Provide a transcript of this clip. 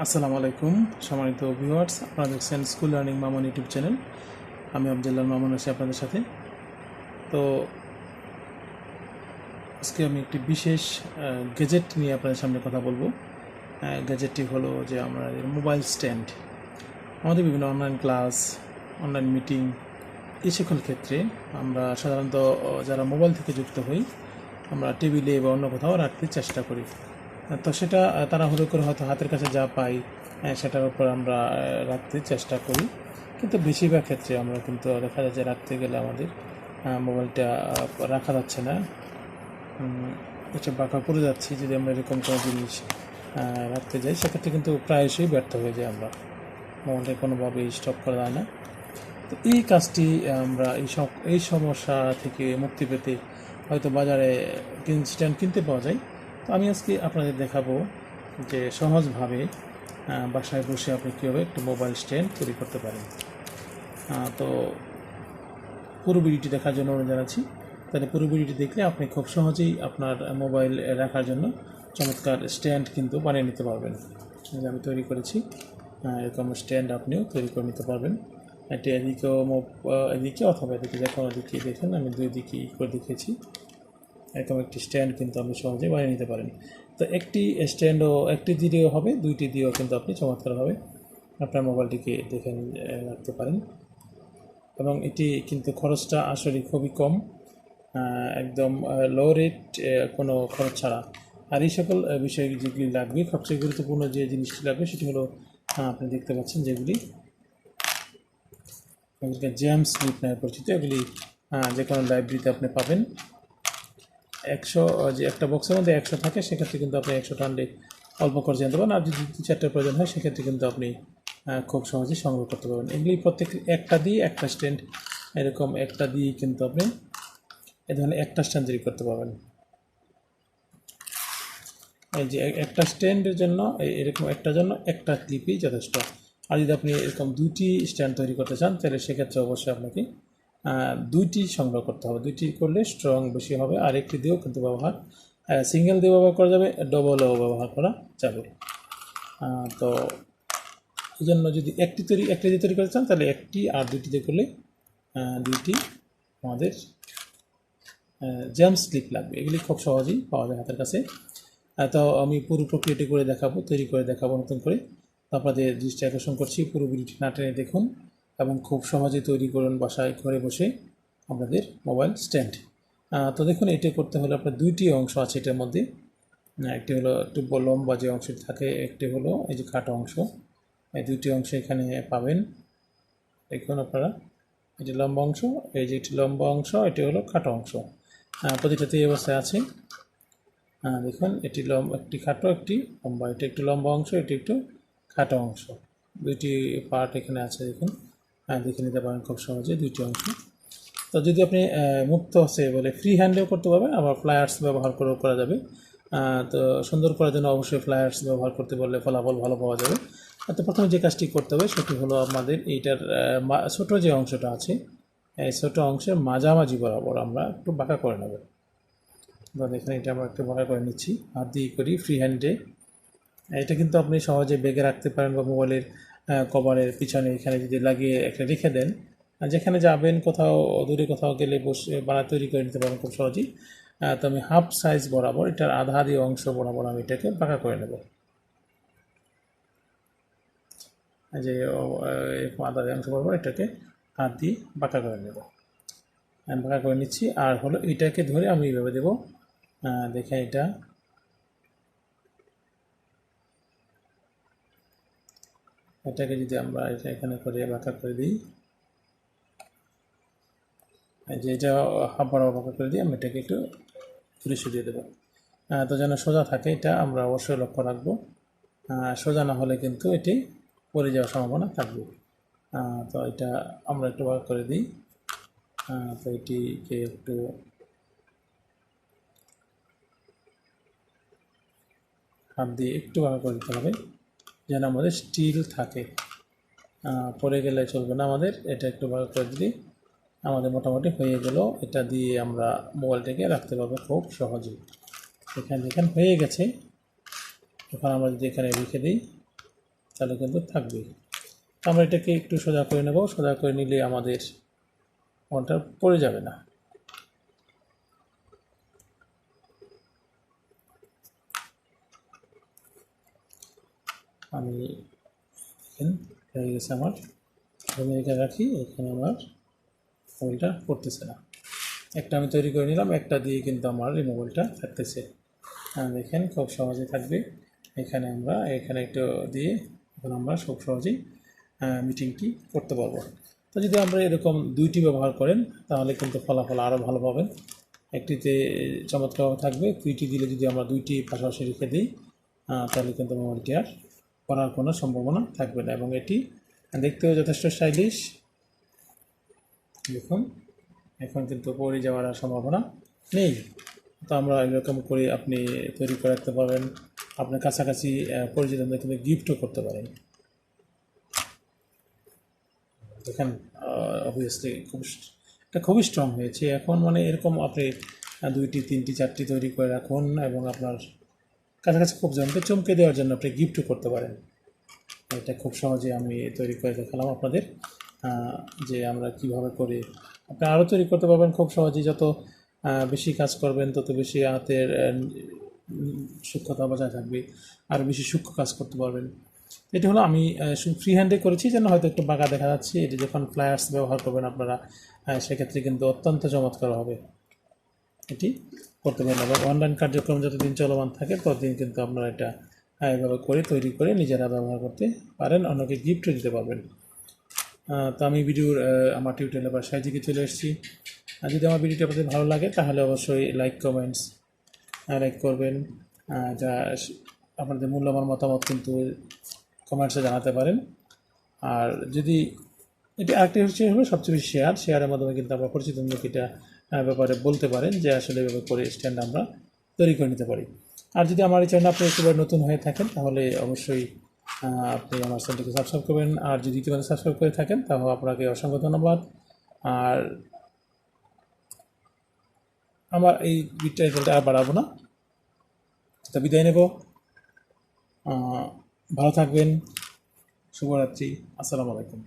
আসসালামু আলাইকুম সম্মানিত ভিউয়ার্স, আপনারা দেখছেন school learning Mamun YouTube channel. আমি আবদুল্লাহ মামুন আছি আপনাদের সাথে। তো আজকে আমি একটি বিশেষ গ্যাজেট নিয়ে আপনাদের সামনে কথা বলবো। গ্যাজেটটি হলো যে আমাদের মোবাইল স্ট্যান্ড। আমাদের বিভিন্ন অনলাইন ক্লাস, অনলাইন মিটিং এই সকল ক্ষেত্রে আমরা সাধারণত যারা মোবাইল থেকে যুক্ত হই, আমরা টেবিলে বা অন্য কোথাও রাখতে চেষ্টা করি। তো সেটা তাড়াহুড়ো করে হয়তো হাতের কাছে যা পাই সেটার উপর আমরা রাখতে চেষ্টা করি, কিন্তু বেশিরভাগ ক্ষেত্রে আমরা কিন্তু দেখা যায় যে রাখতে গেলে আমাদের মোবাইলটা রাখা যাচ্ছে না, এটা বাঁকা পড়ে যাচ্ছি। যদি আমরা এরকম কোনো জিনিস রাখতে যাই সেক্ষেত্রে কিন্তু প্রায়শই ব্যর্থ হয়ে যাই, আমরা মোবাইলটা কোনোভাবেই স্টপ করা যায় না। তো এই কাজটি আমরা এই সমস্যা থেকে মুক্তি পেতে হয়তো বাজারে স্ট্যান্ড কিনতে পাওয়া যায়। তো আমি আজকে আপনাদের দেখাবো যে সহজভাবে বাসায় বসে আপনি কীভাবে একটি মোবাইল স্ট্যান্ড তৈরি করতে পারেন। তো পুরো ভিডিওটি দেখার জন্য অনুরোধ জানাচ্ছি। তাহলে পুরো ভিডিওটি দেখলে আপনি খুব সহজেই আপনার মোবাইল রাখার জন্য চমৎকার স্ট্যান্ড কিন্তু বানিয়ে নিতে পারবেন। আমি তৈরি করেছি, এরকম স্ট্যান্ড আপনিও তৈরি করে নিতে পারবেন। এটি এদিকে অথবা এদিকে যে কোনো দিকে দেখেন, আমি দুই দিকেই করে দেখিয়েছি। এরকম একটি স্ট্যান্ড কিন্তু আপনি সহজে বানিয়ে নিতে পারেন। তো একটি স্ট্যান্ডও একটি দিয়েও হবে, দুইটি দিয়েও কিন্তু আপনি চমৎকারভাবে আপনার মোবাইলটিকে দেখে রাখতে পারেন। এবং এটি কিন্তু খরচটা আসলে খুবই কম, একদম লো রেট, কোনো খরচ ছাড়া। আর এই সকল বিষয় যেগুলি লাগবে, সবচেয়ে গুরুত্বপূর্ণ যে জিনিসটি লাগবে সেটি হলো আপনি দেখতে পাচ্ছেন যেগুলি জ্যাম স্লিপ নামে পরিচিত। এগুলি যে কোনো লাইব্রেরিতে আপনি পাবেন। 100 যে একটা বক্সের মধ্যে 100 থাকে, সেক্ষেত্রে কিন্তু আপনি 100 টানলে অল্প করে জানতে পারেন। আর যদি 2-4টার প্রয়োজন হয় সেক্ষেত্রে কিন্তু আপনি খুব সহজেই সংগ্রহ করতে পারবেন। এগুলি প্রত্যেক একটা দিয়ে একটা স্ট্যান্ড, এরকম একটা দিয়ে কিন্তু আপনি এ ধরনের একটা স্ট্যান্ড তৈরি করতে পারবেন। এই যে একটা স্ট্যান্ডের জন্য এরকম একটার জন্য একটা ক্লিপই যথেষ্ট। আর যদি আপনি এরকম দুইটি স্ট্যান্ড তৈরি করতে চান তাহলে সেক্ষেত্রে অবশ্যই আপনাকে দুইটি সংগ্রহ করতে হবে। দুইটি করলে স্ট্রং বেশি হবে। আর একটি দিয়েও কিন্তু সিঙ্গেল দিয়ে ব্যবহার করা যাবে, ডবলও ব্যবহার করা যাবে। তো এই জন্য যদি একটি দিয়ে তৈরি করতে চান তাহলে একটি, আর দুইটি দিয়ে করলে দুইটি আমাদের জ্যাম স্লিপ লাগবে। এগুলি খুব সহজেই পাওয়া যায় হাতের কাছে। তো আমি পুরো প্রক্রিয়াটি করে দেখাবো, তৈরি করে দেখাবো নতুন করে। আপনাদের দৃষ্টি আকর্ষণ করছি, পুরো ভিডিওটি না টেনে দেখুন এবং খুব সহজে তৈরি করুন বাসায় ঘরে বসে আপনাদের মোবাইল স্ট্যান্ড। তো দেখুন, এটা করতে হলে আপনার দুইটি অংশ আছে এটার মধ্যে। একটি হলো একটু লম্বা যে অংশটি থাকে, একটি হলো এই যে খাটো অংশ। এই দুইটি অংশ এখানে পাবেন। দেখুন আপনারা, এটি লম্বা অংশ, এই যে এটি লম্বা অংশ, এটি হলো খাটো অংশ। প্রতিটাতে এই অবস্থায় আছে। দেখুন, এটি একটি খাটো, একটি লম্বা। এটি একটু লম্বা অংশ, এটি একটু খাটো অংশ। দুইটি পার্ট এখানে আছে, দেখুন। দেখে নিতে পারেন খুব সহজে দুইটি অংশ। তো যদি আপনি মুক্ত হচ্ছে বলে ফ্রি হ্যান্ডেও করতে পারবেন, আবার ফ্লায়ার্স ব্যবহার করেও করা যাবে। তো সুন্দর করার জন্য অবশ্যই ফ্লায়ার্স ব্যবহার করতে পারলে ফলাফল ভালো পাওয়া যাবে। তো প্রথমে যে কাজটি করতে হবে সেটি হলো আমাদের এইটার ছোটো যে অংশটা আছে, এই ছোটো অংশের মাঝামাঝি বরাবর আমরা একটু বাঁকা করে নেব। দেখেন, এটা আমরা একটু বাঁকা করে নিচ্ছি, হাত দিয়ে করি ফ্রি হ্যান্ডে। এটা কিন্তু আপনি সহজে ব্যাগে রাখতে পারেন বা মোবাইলের কভারের পিছনে এখানে যদি লাগিয়ে একটা রেখে দেন, যেখানে যাবেন, কোথাও দূরে কোথাও গেলে বসে তৈরি করে নিতে পারেন খুব সহজেই। তো আমি হাফ সাইজ বরাবর, এটার আধা দিয়ে অংশ বরাবর আমি এটাকে বাঁকা করে নেব। যে আধা দিয়ে অংশ বরাবর এটাকে হাত দিয়ে বাঁকা করে নেব। আমি বাঁকা করে নিচ্ছি। আর হলো এটাকে ধরে আমি এইভাবে দেবো। দেখে এটাকে যদি আমরা এখানে করে বাঁকা করে দিই, যে এটা হাফ বরাবর বাঁকা করে দিই, আমি এটাকে একটু ঘুরে সরিয়ে দেবো। তো যেন সোজা থাকে, এটা আমরা অবশ্যই লক্ষ্য রাখবো। সোজা না হলে কিন্তু এটি পড়ে যাওয়ার সম্ভাবনা থাকবে। তো এটা আমরা একটু বাঁকা করে দিই। তো এটিকে একটু হাত দিয়ে একটু বাঁকা করে দিতে হবে, যেন আমাদের স্টিল থাকে, পড়ে গেলে চলবে না আমাদের। এটা একটু বাঁকা করে দিলে আমাদের মোটামুটি হয়ে গেল। এটা দিয়ে আমরা মোবাইলটাকে রাখতে পারবো খুব সহজেই। এখানে হয়ে গেছে। এখন আমরা যদি এখানে রেখে দিই, তাহলে কিন্তু থাকবেই। আমরা এটাকে একটু সোজা করে নেব, সোজা করে নিলে আমাদের ফোনটা পড়ে যাবে না। আমি হয়ে গেছে আমার, আমি এটা রাখি, এখানে আমার মোবাইলটা পড়তেছে না। একটা আমি তৈরি করে নিলাম, একটা দিয়ে কিন্তু আমার এই মোবাইলটা থাকতেছে। দেখেন খুব সহজে থাকবে। এখানে একটু দিয়ে এখন আমরা খুব সহজেই মিটিংটি করতে পারবো। তো যদি আমরা এরকম দুইটি ব্যবহার করেন তাহলে কিন্তু ফলাফল আরও ভালো পাবেন। একটিতে চমৎকার থাকবে, দুইটি দিলে যদি আমরা দুইটি পাশাপাশি রেখে দিই তাহলে কিন্তু মোবাইলটি আর করার কোনো সম্ভাবনা থাকবে না, এবং এটি দেখতেও যথেষ্ট স্টাইলিশ। দেখুন এখন কিন্তু পড়ে যাওয়ার আর সম্ভাবনা নেই। তো আমরা এরকম করে আপনি তৈরি করে রাখতে পারবেন, আপনার কাছাকাছি পরিচিতদের কিন্তু গিফটও করতে পারেন। দেখেন অবভিয়াসলি এটা খুবই স্ট্রং হয়েছে। এখন মানে এরকম আপনি দুইটি, তিনটি, চারটি তৈরি করে রাখুন এবং আপনার কাছাকাছি খুব জনকে চমকে দেওয়ার জন্য আপনি গিফটও করতে পারেন। এটা খুব সহজে আমি তৈরি করে দেখালাম আপনাদের, যে আমরা কিভাবে করে আপনি আরও তৈরি করতে পারবেন খুব সহজেই। যত বেশি কাজ করবেন তত বেশি হাতের সূক্ষ্মতা বজায় থাকবে, আরও বেশি সূক্ষ্ম কাজ করতে পারবেন। এটি হলো আমি ফ্রি হ্যান্ডে করেছি যেন হয়তো একটু বাঁকা দেখা যাচ্ছে। এটি যখন ফ্লায়ার্স ব্যবহার করবেন আপনারা সেক্ষেত্রে কিন্তু অত্যন্ত চমৎকার হবে। এটি করতে পারেন, এবং অনলাইন কার্যক্রম যতদিন চলমান থাকে ততদিন কিন্তু আপনারা এটা এভাবে করে তৈরি করে নিজেরা ব্যবহার করতে পারেন, অন্যকে গিফটও দিতে পারবেন। তো আমি আমার টিউটোরিয়ালের বাসায় দিকে চলে এসেছি। যদি আমার ভিডিওটি আপনাদের ভালো লাগে তাহলে অবশ্যই লাইক করবেন। যা আপনাদের মূল্যবান মতামত কিন্তু কমেন্টসে জানাতে পারেন। আর যদি এটি আরেকটি হচ্ছে হবে সবচেয়ে বেশি শেয়ারের মাধ্যমে কিন্তু আমরা পরিচিত লোক এটা ব্যাপারে বলতে পারেন যে আসলে এভাবে করে স্ট্যান্ড আমরা তৈরি করে নিতে পারি। আর যদি আমার এই চ্যানেল আপনি একেবারে নতুন হয়ে থাকেন তাহলে অবশ্যই আপনি আমার চ্যানেলটিকে সাবস্ক্রাইব করবেন। আর যদি ইতিমধ্যে সাবস্ক্রাইব করে থাকেন তাহলে আপনাকে অসংখ্য ধন্যবাদ। আর আমার এই ভিডিওটা আর বাড়াবো না, তা বিদায় নেব। ভালো থাকবেন, শুভরাত্রি, আসসালামু আলাইকুম।